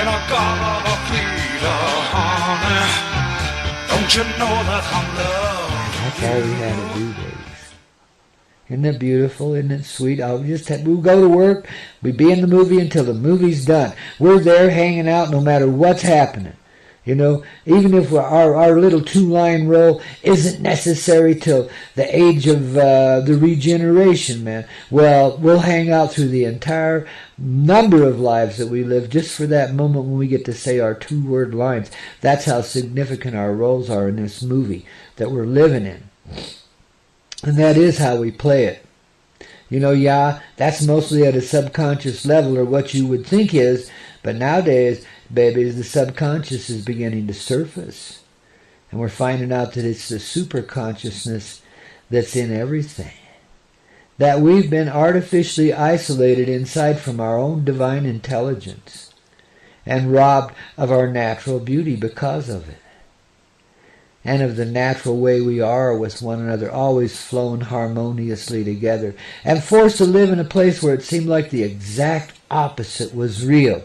in a garden of Peter, honey. Don't you know that I'm loved? That's all we had to do, baby. Isn't it beautiful? Isn't it sweet? We'll go to work. We'd be in the movie until the movie's done. We're there hanging out no matter what's happening. You know, even if our little two-line role isn't necessary till the age of the regeneration, man. Well, we'll hang out through the entire number of lives that we live just for that moment when we get to say our two-word lines. That's how significant our roles are in this movie that we're living in. And that is how we play it. You know, yeah, that's mostly at a subconscious level or what you would think is, but nowadays, baby, the subconscious is beginning to surface. And we're finding out that it's the super consciousness that's in everything. That we've been artificially isolated inside from our own divine intelligence and robbed of our natural beauty because of it. And of the natural way we are with one another, always flowing harmoniously together, and forced to live in a place where it seemed like the exact opposite was real.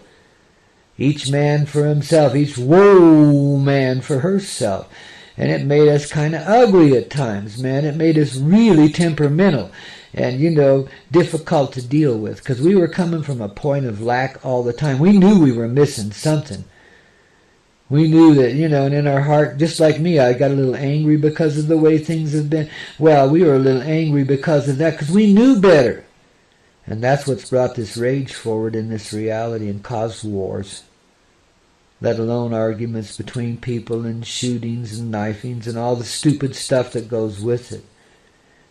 Each man for himself, each woman for herself. And it made us kind of ugly at times, man. It made us really temperamental and, you know, difficult to deal with, because we were coming from a point of lack all the time. We knew we were missing something. We knew that, you know, and in our heart, just like me, I got a little angry because of the way things have been. Well, we were a little angry because of that, because we knew better. And that's what's brought this rage forward in this reality and caused wars. Let alone arguments between people and shootings and knifings and all the stupid stuff that goes with it.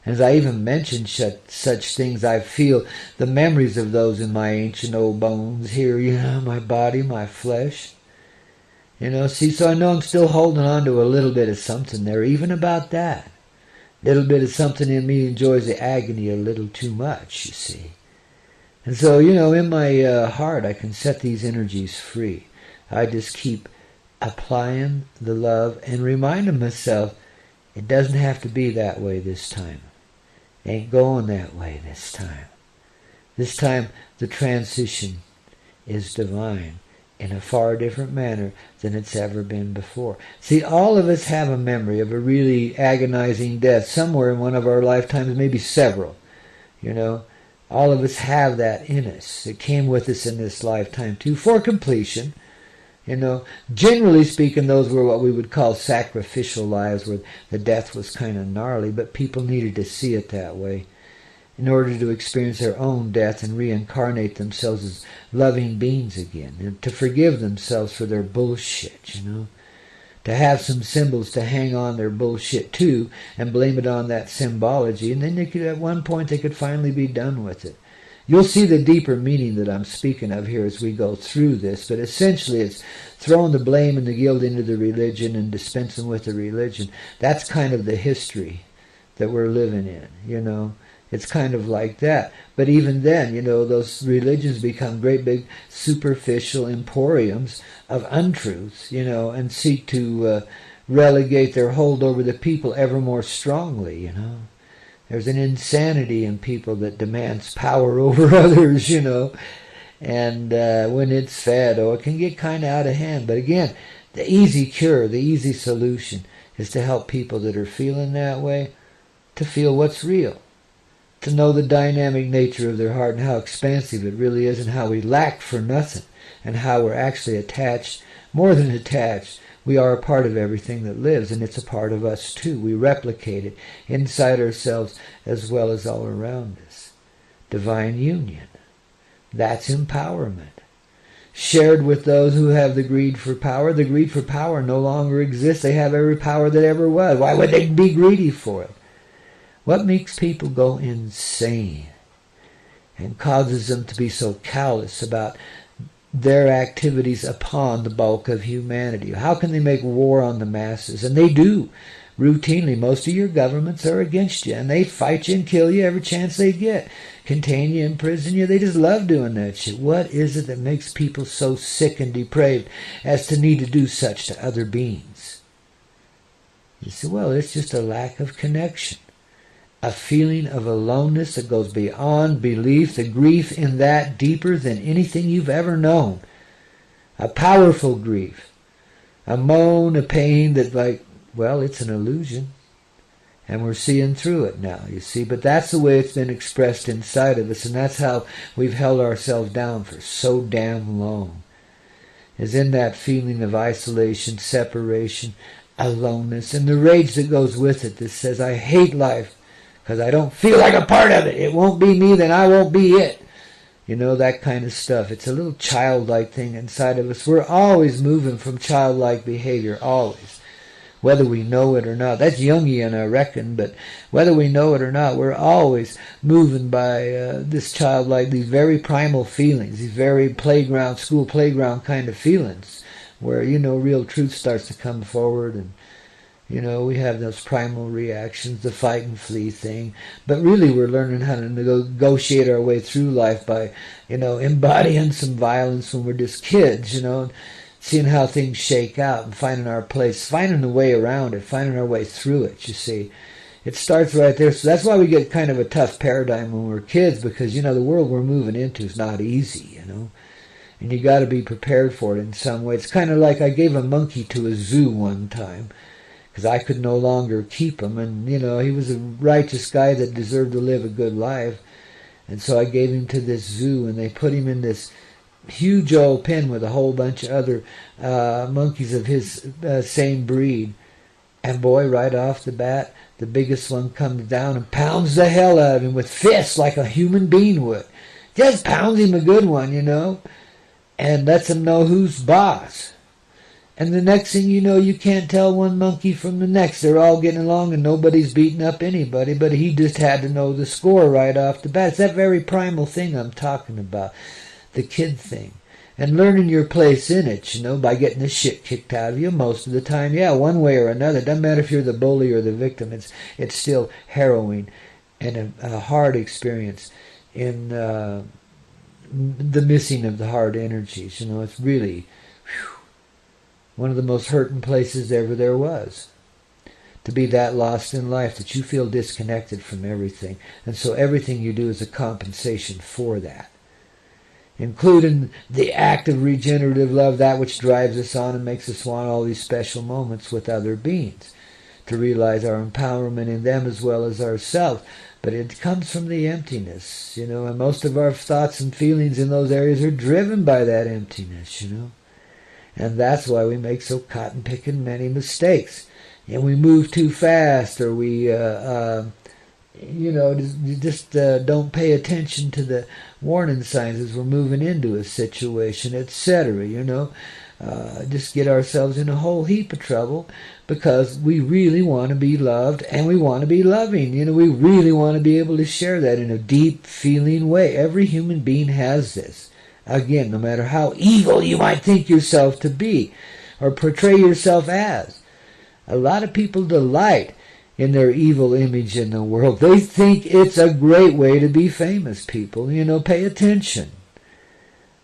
As I even mentioned such things, I feel the memories of those in my ancient old bones here, you know, my body, my flesh. You know, see, so I know I'm still holding on to a little bit of something there, even about that. A little bit of something in me enjoys the agony a little too much, you see. And so, you know, in my heart, I can set these energies free. I just keep applying the love and reminding myself it doesn't have to be that way this time. It ain't going that way this time. This time, the transition is divine in a far different manner than it's ever been before. See, all of us have a memory of a really agonizing death somewhere in one of our lifetimes, maybe several. You know, all of us have that in us. It came with us in this lifetime too, for completion. You know, generally speaking, those were what we would call sacrificial lives, where the death was kind of gnarly, but people needed to see it that way in order to experience their own death and reincarnate themselves as loving beings again, and to forgive themselves for their bullshit, you know. To have some symbols to hang on their bullshit to and blame it on that symbology, and then they could, at one point they could finally be done with it. You'll see the deeper meaning that I'm speaking of here as we go through this, but essentially it's throwing the blame and the guilt into the religion and dispensing with the religion. That's kind of the history that we're living in, you know. It's kind of like that. But even then, you know, those religions become great big superficial emporiums of untruths, you know, and seek to relegate their hold over the people ever more strongly, you know. There's an insanity in people that demands power over others, you know. And when it's fed, it can get kind of out of hand. But again, the easy cure, the easy solution is to help people that are feeling that way to feel what's real. To know the dynamic nature of their heart and how expansive it really is, and how we lack for nothing, and how we're actually attached, more than attached. We are a part of everything that lives, and it's a part of us too. We replicate it inside ourselves as well as all around us. Divine union. That's empowerment. Shared with those who have the greed for power. The greed for power no longer exists. They have every power that ever was. Why would they be greedy for it? What makes people go insane and causes them to be so callous about their activities upon the bulk of humanity? How can they make war on the masses? And they do, routinely. Most of your governments are against you, and they fight you and kill you every chance they get. Contain you, imprison you. They just love doing that shit. What is it that makes people so sick and depraved as to need to do such to other beings? You say, well, it's just a lack of connection. A feeling of aloneness that goes beyond belief, the grief in that deeper than anything you've ever known. a powerful grief, a moan, a pain that like, well, it's an illusion. And we're seeing through it now, you see. But that's the way it's been expressed inside of us, and that's how we've held ourselves down for so damn long. Is in that feeling of isolation, separation, aloneness, and the rage that goes with it that says, I hate life because I don't feel like a part of it. It won't be me, then I won't be it. You know, that kind of stuff. It's a little childlike thing inside of us. We're always moving from childlike behavior, always. Whether we know it or not. That's Jungian, I reckon, but whether we know it or not, we're always moving by this childlike, these very primal feelings, these very playground, school playground kind of feelings, where, you know, real truth starts to come forward, and, you know, we have those primal reactions, the fight and flee thing, but really we're learning how to negotiate our way through life by, you know, embodying some violence when we're just kids, you know, seeing how things shake out and finding our place, finding a way around it, finding our way through it, you see. It starts right there. So that's why we get kind of a tough paradigm when we're kids, because, you know, the world we're moving into is not easy, you know. And you got to be prepared for it in some way. It's kind of like I gave a monkey to a zoo one time because I could no longer keep him. And, you know, he was a righteous guy that deserved to live a good life. And so I gave him to this zoo, and they put him in this huge old pen with a whole bunch of other monkeys of his same breed. And boy, right off the bat, the biggest one comes down and pounds the hell out of him with fists like a human being would. Just pounds him a good one, you know, and lets him know who's boss. And the next thing you know, you can't tell one monkey from the next. They're all getting along and nobody's beating up anybody, but he just had to know the score right off the bat. It's that very primal thing I'm talking about. The kid thing, and learning your place in it, you know, by getting the shit kicked out of you most of the time. Yeah, one way or another. It doesn't matter if you're the bully or the victim. It's still harrowing and a hard experience in the missing of the hard energies. You know, it's really one of the most hurting places ever there was. To be that lost in life that you feel disconnected from everything. And so everything you do is a compensation for that. Including the act of regenerative love, that which drives us on and makes us want all these special moments with other beings, to realize our empowerment in them as well as ourselves. But it comes from the emptiness, you know, and most of our thoughts and feelings in those areas are driven by that emptiness, you know. And that's why we make so cotton-picking many mistakes. And we move too fast, or we you know, just don't pay attention to the warning signs as we're moving into a situation, etc., you know. Just get ourselves in a whole heap of trouble because we really want to be loved and we want to be loving. You know, we really want to be able to share that in a deep feeling way. Every human being has this. Again, no matter how evil you might think yourself to be or portray yourself as. A lot of people delight in their evil image in the world. They think it's a great way to be famous, people. You know, pay attention.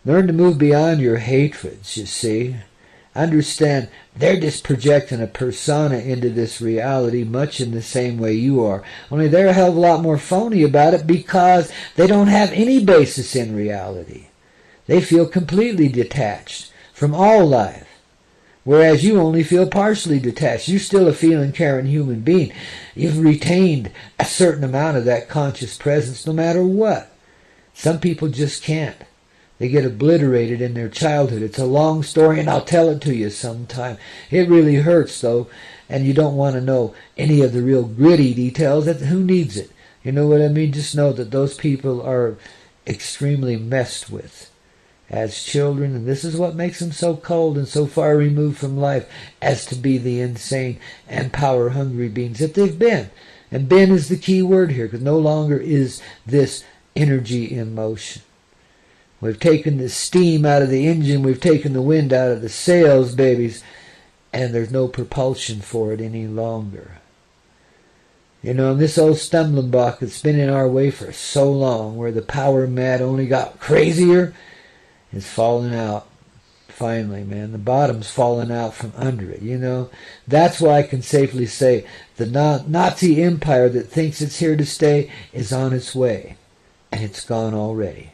Learn to move beyond your hatreds, you see. Understand they're just projecting a persona into this reality much in the same way you are. Only they're a hell of a lot more phony about it because they don't have any basis in reality. They feel completely detached from all life. Whereas you only feel partially detached. You're still a feeling, caring human being. You've retained a certain amount of that conscious presence no matter what. Some people just can't. They get obliterated in their childhood. It's a long story, and I'll tell it to you sometime. It really hurts, though, and you don't want to know any of the real gritty details. Who needs it? You know what I mean? Just know that those people are extremely messed with as children, and this is what makes them so cold and so far removed from life as to be the insane and power-hungry beings that they've been. And been is the key word here, because no longer is this energy in motion. We've taken the steam out of the engine, we've taken the wind out of the sails, babies, and there's no propulsion for it any longer. You know, and this old stumbling block that's been in our way for so long, where the power mad only got crazier, is falling out. Finally, man, the bottom's falling out from under it, you know. That's why I can safely say the Nazi empire that thinks it's here to stay is on its way, and it's gone already.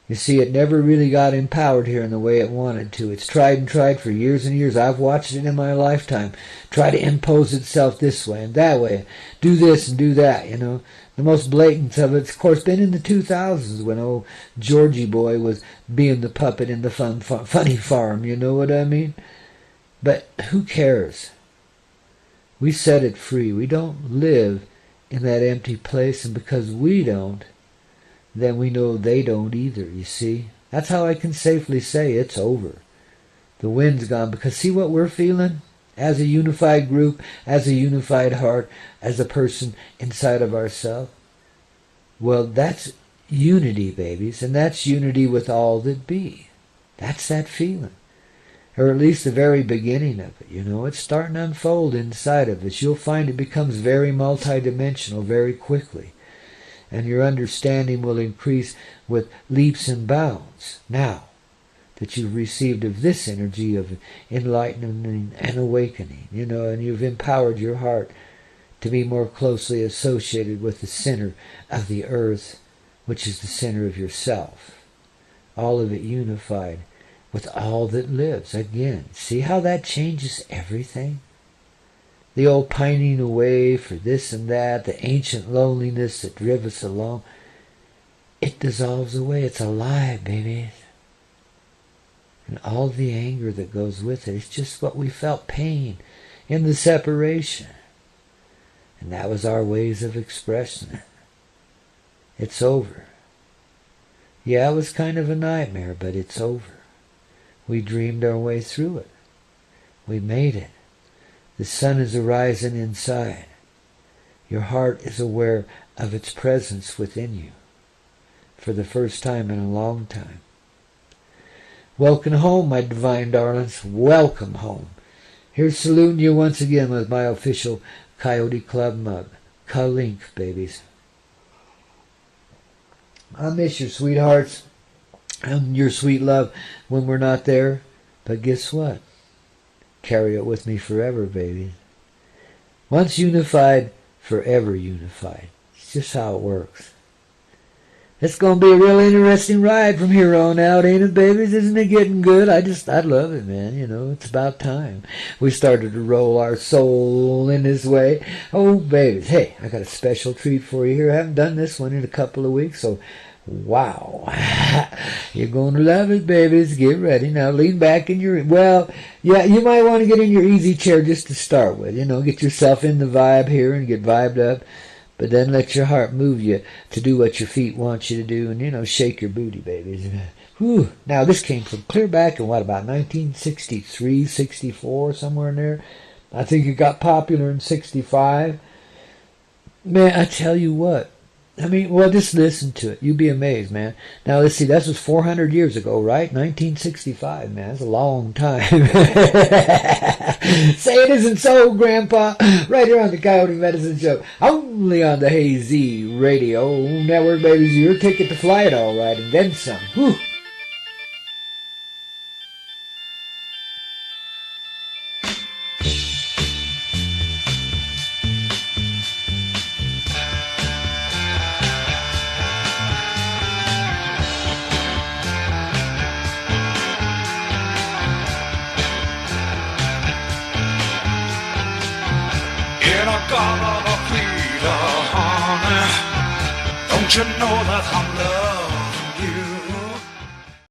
You see, it never really got empowered here in the way it wanted to. It's tried and tried for years and years. I've watched it in my lifetime try to impose itself this way and that way. Do this and do that, you know. The most blatant of it's, of course, been in the 2000s when old Georgie boy was being the puppet in the funny farm, you know what I mean? But who cares? We set it free. We don't live in that empty place, and because we don't, then we know they don't either, you see? That's how I can safely say it's over. The wind's gone, because see what we're feeling? As a unified group, as a unified heart, as a person inside of ourselves. Well, that's unity, babies, and that's unity with all that be. That's that feeling. Or at least the very beginning of it, you know. It's starting to unfold inside of us. You'll find it becomes very multidimensional very quickly. And your understanding will increase with leaps and bounds now that you've received of this energy of enlightenment and awakening, you know, and you've empowered your heart to be more closely associated with the center of the earth, which is the center of yourself. All of it unified with all that lives. Again, see how that changes everything? The old pining away for this and that, the ancient loneliness that drove us along, it dissolves away. It's alive, baby. And all the anger that goes with it, it's just what we felt, pain in the separation. And that was our ways of expressing it. It's over. Yeah, it was kind of a nightmare, but it's over. We dreamed our way through it. We made it. The sun is arising inside. Your heart is aware of its presence within you for the first time in a long time. Welcome home, my divine darlings. Welcome home. Here's saluting you once again with my official Coyote Club mug. Ka-link, babies. I miss your sweethearts and your sweet love when we're not there. But guess what? Carry it with me forever, baby. Once unified, forever unified. It's just how it works. It's going to be a real interesting ride from here on out, ain't it, babies? Isn't it getting good? I love it, man. You know, it's about time. We started to roll our soul in this way. Oh, babies. Hey, I got a special treat for you here. I haven't done this one in a couple of weeks, so wow. You're going to love it, babies. Get ready. Now lean back in your... Well, yeah, you might want to get in your easy chair just to start with. You know, get yourself in the vibe here and get vibed up. But then let your heart move you to do what your feet want you to do. And, you know, shake your booty, babies. Whew. Now, this came from clear back in, what, about 1963, 64, somewhere in there. I think it got popular in 65. Man, I tell you what. I mean, well, just listen to it. You'd be amazed, man. Now, let's see. That was 400 years ago, right? 1965, man. That's a long time. Say it isn't so, Grandpa. Right here on the Coyote Medicine Show. Only on the Hazy Radio Network, babies. Your ticket to fly it all right, and then some. Whew. Don't you know that I'm loved?